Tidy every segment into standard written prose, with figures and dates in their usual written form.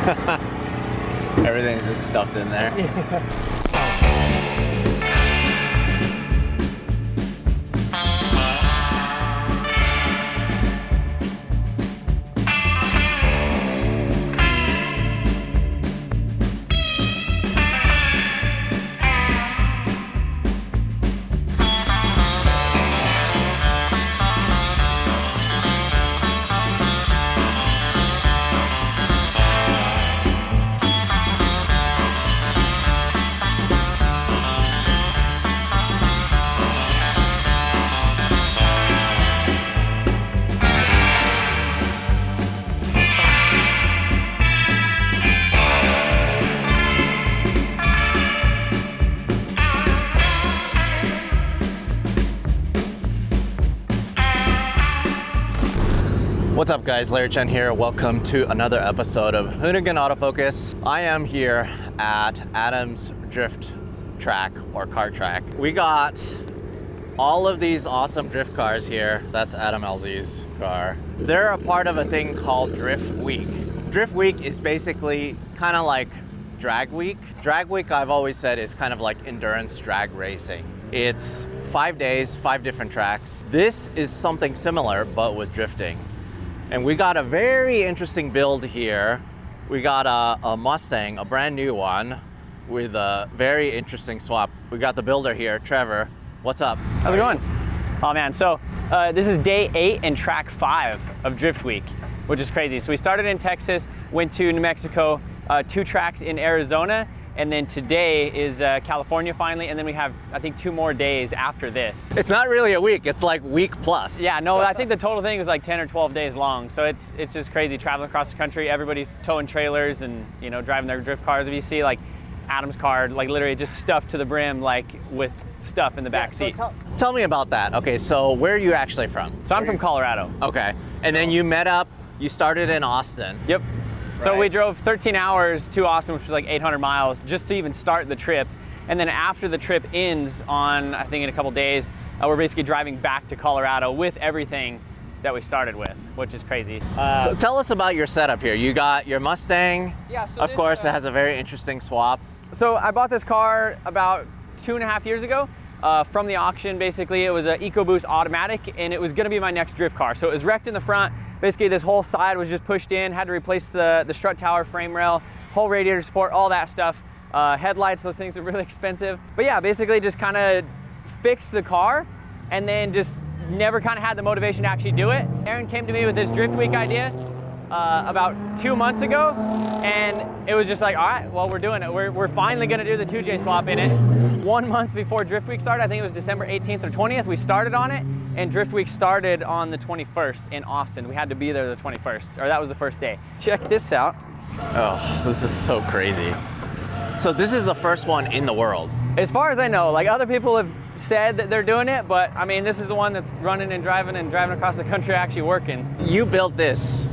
Everything's just stuffed in there. What's up guys, Larry Chen here. Welcome to another episode of Hoonigan Autofocus. I am here at Adam's Drift Track or car track. We got all of these awesome drift cars here. That's Adam LZ's car. They're a part of a thing called Drift Week. Drift Week is basically kind of like Drag Week. Drag Week, I've always said, is kind of like endurance drag racing. It's 5 days, 5 different tracks. This is something similar, but with drifting. And we got a very interesting build here. We got a Mustang, a brand new one, with a very interesting swap. We got the builder here, Trevor. What's up? How's it going? Oh man, so this is day 8 and track 5 of Drift Week, which is crazy. So we started in Texas, went to New Mexico, 2 tracks in Arizona, and then today is California finally, and then we have, I think, 2 more days after this. It's not really a week, it's like week plus. Yeah, no, I think the total thing is like 10 or 12 days long. So it's just crazy traveling across the country. Everybody's towing trailers and, you know, driving their drift cars. If you see like Adam's car, like literally just stuffed to the brim, like with stuff in the back seat. So tell me about that. Okay, so where are you actually from? So I'm from Colorado. Okay, and then you met up, you started in Austin. Yep. So Right. we drove 13 hours to Austin, which was like 800 miles, just to even start the trip. And then after the trip ends on, I think in a couple days, we're basically driving back to Colorado with everything that we started with, which is crazy. So tell us about your setup here. You got your Mustang. Yeah, so of course, it has a very interesting swap. So I bought this car about 2.5 years ago from the auction. Basically, it was an EcoBoost automatic, and it was gonna be my next drift car. So it was wrecked in the front. Basically, this whole side was just pushed in, had to replace the strut tower, frame rail, whole radiator support, all that stuff. Headlights, those things are really expensive. But yeah, basically just kind of fixed the car and then just never kind of had the motivation to actually do it. Aaron came to me with this Drift Week idea about 2 months ago, and it was just like, all right, well, we're doing it. We're finally gonna do the 2J swap in it. 1 month before Drift Week started, I think it was December 18th or 20th, we started on it, and Drift Week started on the 21st in Austin. We had to be there the 21st, or that was the first day. Check this out. Oh, this is so crazy. So this is the first one in the world. As far as I know, like other people have said that they're doing it, but I mean, this is the one that's running and driving across the country actually working. You built this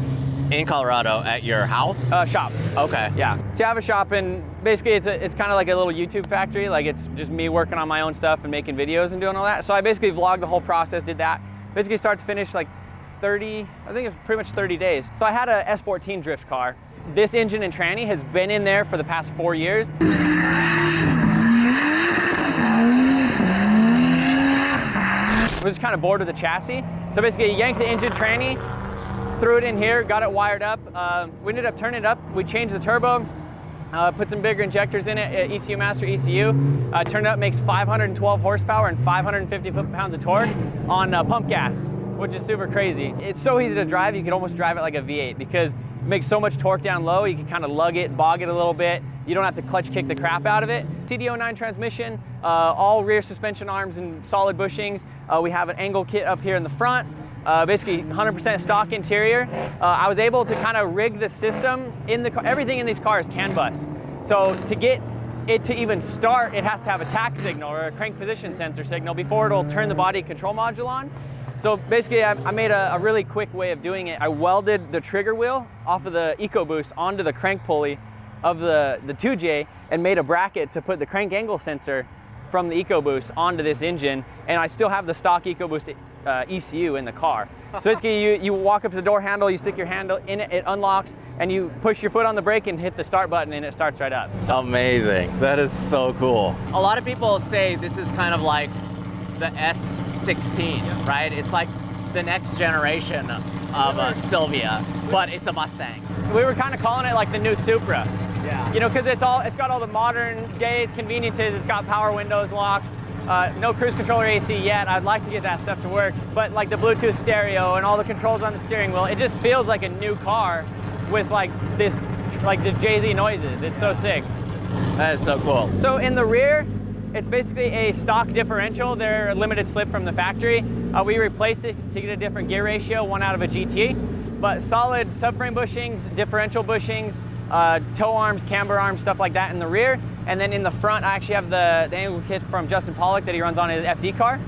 in Colorado at your house? Shop. Okay. Yeah. See, I have a shop, and basically it's kind of like a little YouTube factory. Like it's just me working on my own stuff and making videos and doing all that. So I basically vlogged the whole process, did that. Basically start to finish like 30, I think it's pretty much 30 days. So I had a S14 drift car. This engine and tranny has been in there for the past 4 years. I was just kind of bored with the chassis. So basically yanked the engine tranny, threw it in here, got it wired up. We ended up turning it up. We changed the turbo, put some bigger injectors in it, ECU Master ECU. Turned it up, makes 512 horsepower and 550 foot-pounds of torque on pump gas, which is super crazy. It's so easy to drive, you could almost drive it like a V8 because it makes so much torque down low, you can kind of lug it, bog it a little bit. You don't have to clutch kick the crap out of it. CD09 transmission, all rear suspension arms and solid bushings. We have an angle kit up here in the front. Basically 100% stock interior. I was able to kind of rig the system in the car. Everything in these cars CAN bus. So to get it to even start, it has to have a tach signal or a crank position sensor signal before it'll turn the body control module on. So basically I made a really quick way of doing it. I welded the trigger wheel off of the EcoBoost onto the crank pulley of the 2J and made a bracket to put the crank angle sensor from the EcoBoost onto this engine, and I still have the stock EcoBoost ECU in the car. So basically you walk up to the door handle, you stick your handle in it, it unlocks, and you push your foot on the brake and hit the start button and it starts right up. Amazing. That is so cool. A lot of people say this is kind of like the S16, right? It's like the next generation of Sylvia, but it's a Mustang. We were kind of calling it like the new Supra. Yeah. You know, because it's got all the modern day conveniences. It's got power windows, locks, no cruise control or AC yet. I'd like to get that stuff to work, but like the Bluetooth stereo and all the controls on the steering wheel, it just feels like a new car with like this, like the Jay-Z noises. It's so sick. That is so cool. So in the rear, it's basically a stock differential. They're a limited slip from the factory. We replaced it to get a different gear ratio, one out of a GT, but solid subframe bushings, differential bushings, tow arms, camber arms, stuff like that in the rear. And then in the front, I actually have the angle kit from Justin Pollock that he runs on his FD car.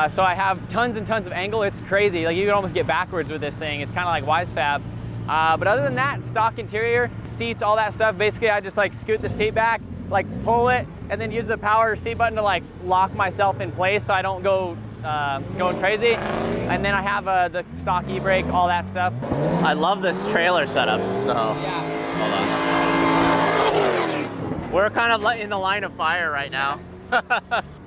So I have tons and tons of angle. It's crazy. Like you can almost get backwards with this thing. It's kind of like Wisefab. But other than that, stock interior, seats, all that stuff. Basically, I just like scoot the seat back, like pull it, and then use the power seat button to like lock myself in place so I don't go going crazy. And then I have the stock e-brake, all that stuff. I love this trailer setups. No. Yeah. Hold on. We're kind of in the line of fire right now.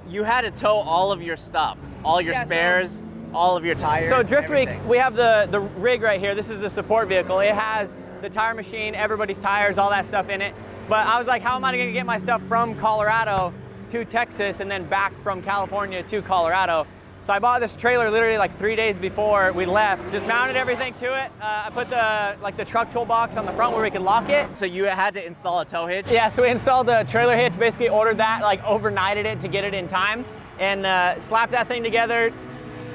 You had to tow all of your stuff, all your spares, all of your tires. So Drift Week, we have the rig right here. This is the support vehicle. It has the tire machine, everybody's tires, all that stuff in it. But I was like, how am I gonna get my stuff from Colorado to Texas and then back from California to Colorado? So I bought this trailer literally like 3 days before we left. Just mounted everything to it. I put the truck toolbox on the front where we could lock it. So you had to install a tow hitch? Yeah, so we installed the trailer hitch, basically ordered that, like overnighted it to get it in time, and slapped that thing together,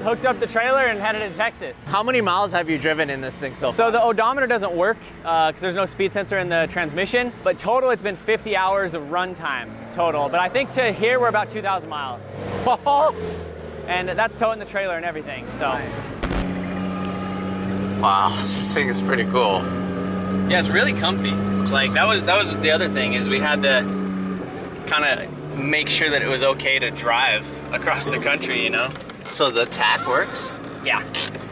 hooked up the trailer, and headed to Texas. How many miles have you driven in this thing so far? So the odometer doesn't work because there's no speed sensor in the transmission, but total it's been 50 hours of run time total. But I think to here we're about 2,000 miles. And that's towing the trailer and everything, so. Wow, this thing is pretty cool. Yeah, it's really comfy. Like that was the other thing, is we had to kind of make sure that it was okay to drive across the country, you know? So the TAC works? Yeah.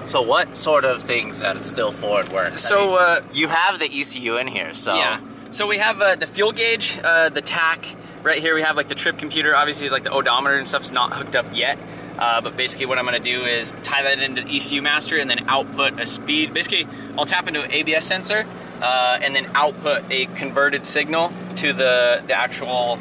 So what sort of things at Still Ford work? So I mean, you have the ECU in here, so. Yeah. So we have the fuel gauge, the TAC. Right here we have like the trip computer. Obviously like the odometer and stuff's not hooked up yet. But basically what I'm gonna do is tie that into ECU master and then output a speed. Basically, I'll tap into an ABS sensor and then output a converted signal to the actual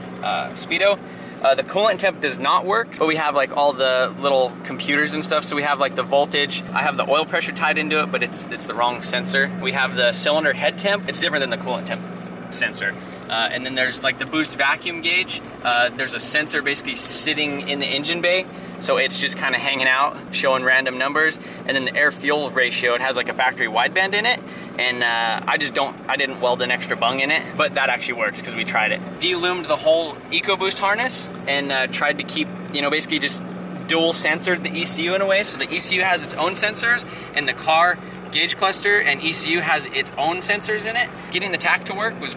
speedo. The coolant temp does not work, but we have like all the little computers and stuff. So we have like the voltage. I have the oil pressure tied into it, but it's the wrong sensor. We have the cylinder head temp. It's different than the coolant temp sensor. And then there's like the boost vacuum gauge. There's a sensor basically sitting in the engine bay. So it's just kind of hanging out, showing random numbers. And then the air fuel ratio, it has like a factory wideband in it. And I didn't weld an extra bung in it, but that actually works because we tried it. Deloomed the whole EcoBoost harness and tried to keep, basically just dual censored the ECU in a way. So the ECU has its own sensors and the car gauge cluster and ECU has its own sensors in it. Getting the TAC to work was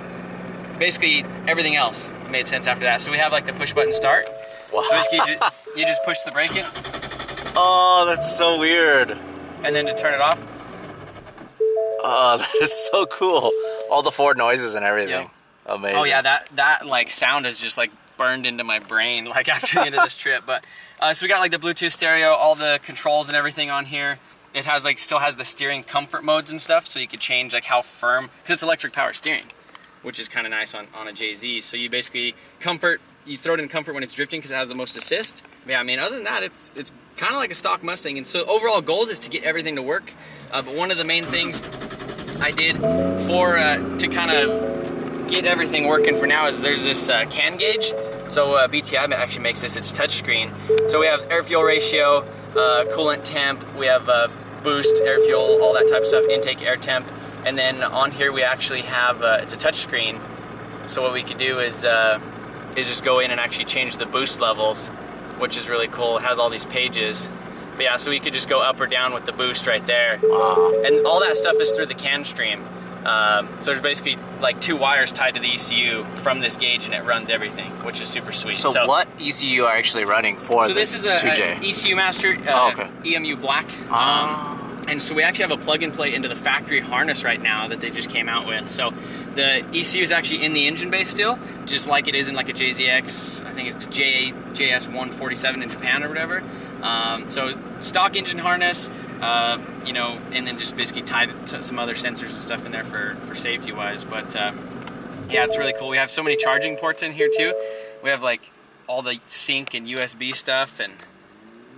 basically everything else made sense after that. So we have like the push button start. Wow. So basically you just push the brake in. Oh, that's so weird. And then to turn it off. Oh, that is so cool. All the Ford noises and everything. Yep. Amazing. Oh yeah, that like sound is just like burned into my brain like after the end of this trip. But so we got like the Bluetooth stereo, all the controls and everything on here. It has like still has the steering comfort modes and stuff, so you could change like how firm, because it's electric power steering, which is kind of nice on a JZ. So you basically you throw it in comfort when it's drifting because it has the most assist. But yeah, I mean, other than that, it's kind of like a stock Mustang. And so overall goals is to get everything to work. But one of the main things I did to kind of get everything working for now is there's this CAN gauge. So BTI actually makes this, it's touchscreen. So we have air fuel ratio, coolant temp, we have boost, air fuel, all that type of stuff, intake air temp. And then on here we actually have, it's a touch screen. So what we could do is just go in and actually change the boost levels, which is really cool. It has all these pages. But yeah, so we could just go up or down with the boost right there. Wow. And all that stuff is through the CAN stream. So there's basically like 2 wires tied to the ECU from this gauge and it runs everything, which is super sweet. So what ECU are actually running for so the this is a 2J? ECU Master okay. EMU Black. And so we actually have a plug and play into the factory harness right now that they just came out with. So the ECU is actually in the engine bay still, just like it is in like a JZX, I think it's JS147 in Japan or whatever. So stock engine harness, you know, and then just basically tied to some other sensors and stuff in there for safety wise. But yeah, it's really cool. We have so many charging ports in here too. We have like all the sync and USB stuff, and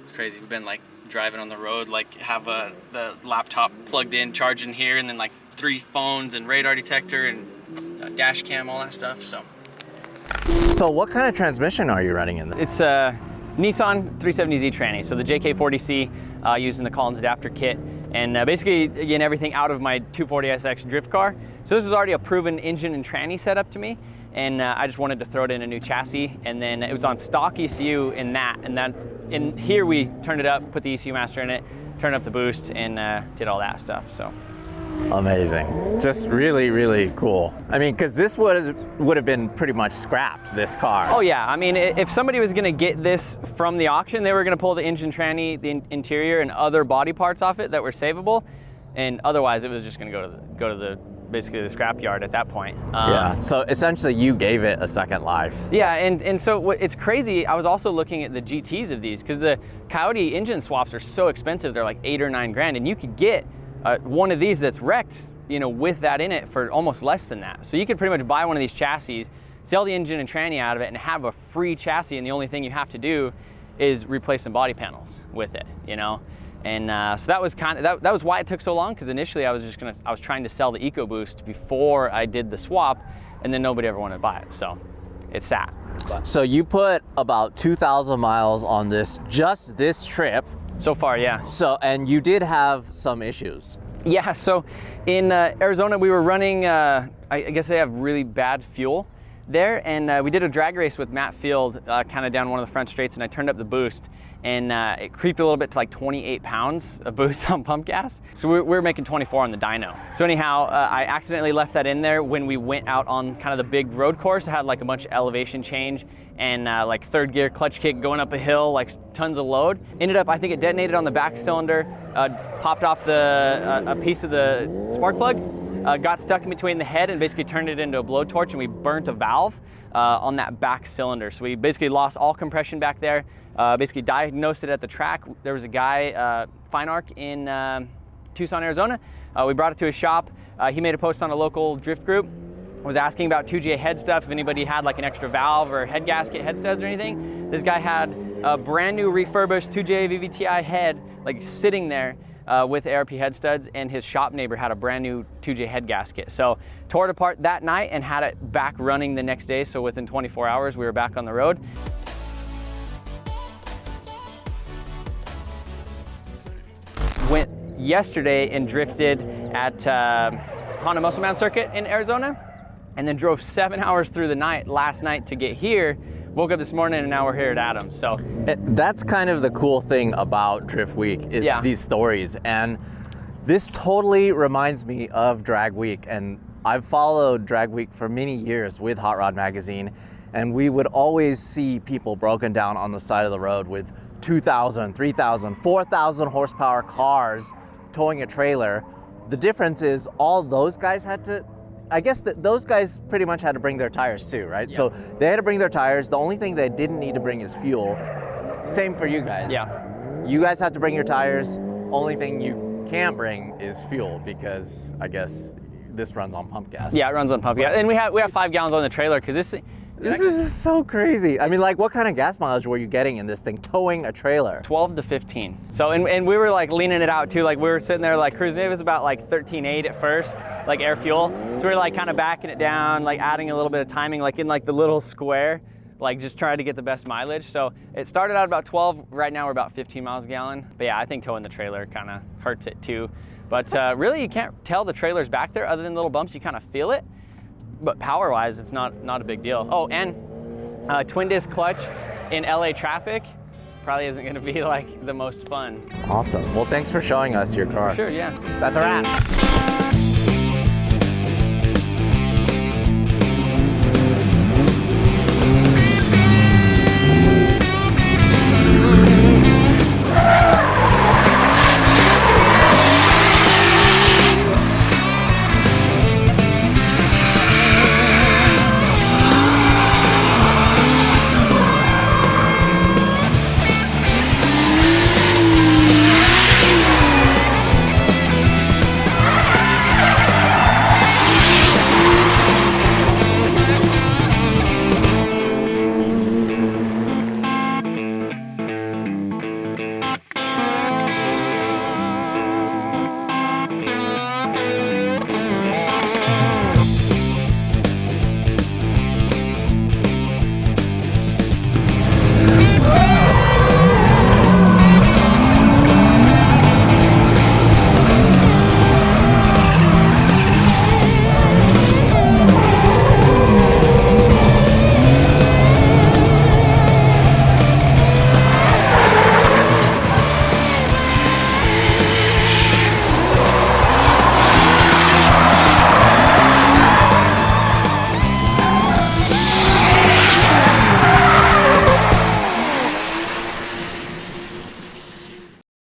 it's crazy. We've been like driving on the road, like have the laptop plugged in, charging here, and then like 3 phones and radar detector and dash cam, all that stuff. So what kind of transmission are you running in there? It's a Nissan 370Z tranny, so the JK40C using the Collins adapter kit, and basically again everything out of my 240SX drift car. So this was already a proven engine and tranny setup to me, and I just wanted to throw it in a new chassis, and then it was on stock ECU in that, and that's in here we turned it up, put the ECU master in it, turned up the boost, and did all that stuff. So amazing, just really, really cool. I mean, because this would have been pretty much scrapped, this car. Oh yeah, I mean, if somebody was gonna get this from the auction, they were gonna pull the engine tranny, the interior, and other body parts off it that were savable, and otherwise it was just gonna go to the basically the scrapyard at that point. Yeah, so essentially you gave it a second life. Yeah, and so it's crazy, I was also looking at the GTs of these, because the Coyote engine swaps are so expensive, they're like 8 or 9 grand, and you could get one of these that's wrecked, you know, with that in it for almost less than that. So you could pretty much buy one of these chassis, sell the engine and tranny out of it, and have a free chassis, and the only thing you have to do is replace some body panels with it, you know? And so that was that was why it took so long, because initially I was trying to sell the EcoBoost before I did the swap, and then nobody ever wanted to buy it, so it sat. So you put about 2,000 miles on just this trip. So far, yeah. So, and you did have some issues. Yeah, so in Arizona we were running, I guess they have really bad fuel there, and we did a drag race with Matt Field kind of down one of the front straights, and I turned up the boost, and it creeped a little bit to like 28 pounds of boost on pump gas. So we were making 24 on the dyno. So anyhow, I accidentally left that in there when we went out on kind of the big road course. It had like a bunch of elevation change and like 3rd gear clutch kick going up a hill, like tons of load. Ended up, I think it detonated on the back cylinder, popped off a piece of the spark plug, got stuck in between the head and basically turned it into a blowtorch, and we burnt a valve on that back cylinder. So we basically lost all compression back there, basically diagnosed it at the track. There was a guy, Fine Arc in Tucson, Arizona. We brought it to his shop. He made a post on a local drift group, was asking about 2J head stuff, if anybody had like an extra valve or head gasket head studs or anything. This guy had a brand new refurbished 2J VVTi head like sitting there with ARP head studs, and his shop neighbor had a brand new 2J head gasket. So tore it apart that night and had it back running the next day. So within 24 hours, we were back on the road. Went yesterday and drifted at Honda Muscle Mound Circuit in Arizona, and then drove 7 hours through the night last night to get here. Woke up this morning and now we're here at Adams. So that's kind of the cool thing about Drift Week is these stories, and this totally reminds me of Drag Week. And I've followed Drag Week for many years with Hot Rod Magazine, and we would always see people broken down on the side of the road with 2,000, 3,000, 4,000 horsepower cars towing a trailer. The difference is all those guys had to, I guess that those guys pretty much had to bring their tires too, right? Yeah. So they had to bring their tires. The only thing they didn't need to bring is fuel. Same for you guys. Yeah. You guys have to bring your tires. Only thing you can't bring is fuel, because I guess this runs on pump gas. Yeah, it runs on pump gas. And we have 5 gallons on the trailer, because this is so crazy. I mean, like, what kind of gas mileage were you getting in this thing, towing a trailer? 12 to 15. So, and we were like leaning it out too. Like we were sitting there like cruising. It was about like 13.8 at first, like air fuel. So we were like kind of backing it down, like adding a little bit of timing, like in like the little square, like just trying to get the best mileage. So it started out about 12. Right now we're about 15 miles a gallon. But yeah, I think towing the trailer kind of hurts it too. But really you can't tell the trailer's back there other than little bumps. You kind of feel it. But power-wise, it's not a big deal. Oh, and twin disc clutch in LA traffic probably isn't gonna be like the most fun. Awesome. Well, thanks for showing us your car. Sure, yeah. That's a wrap.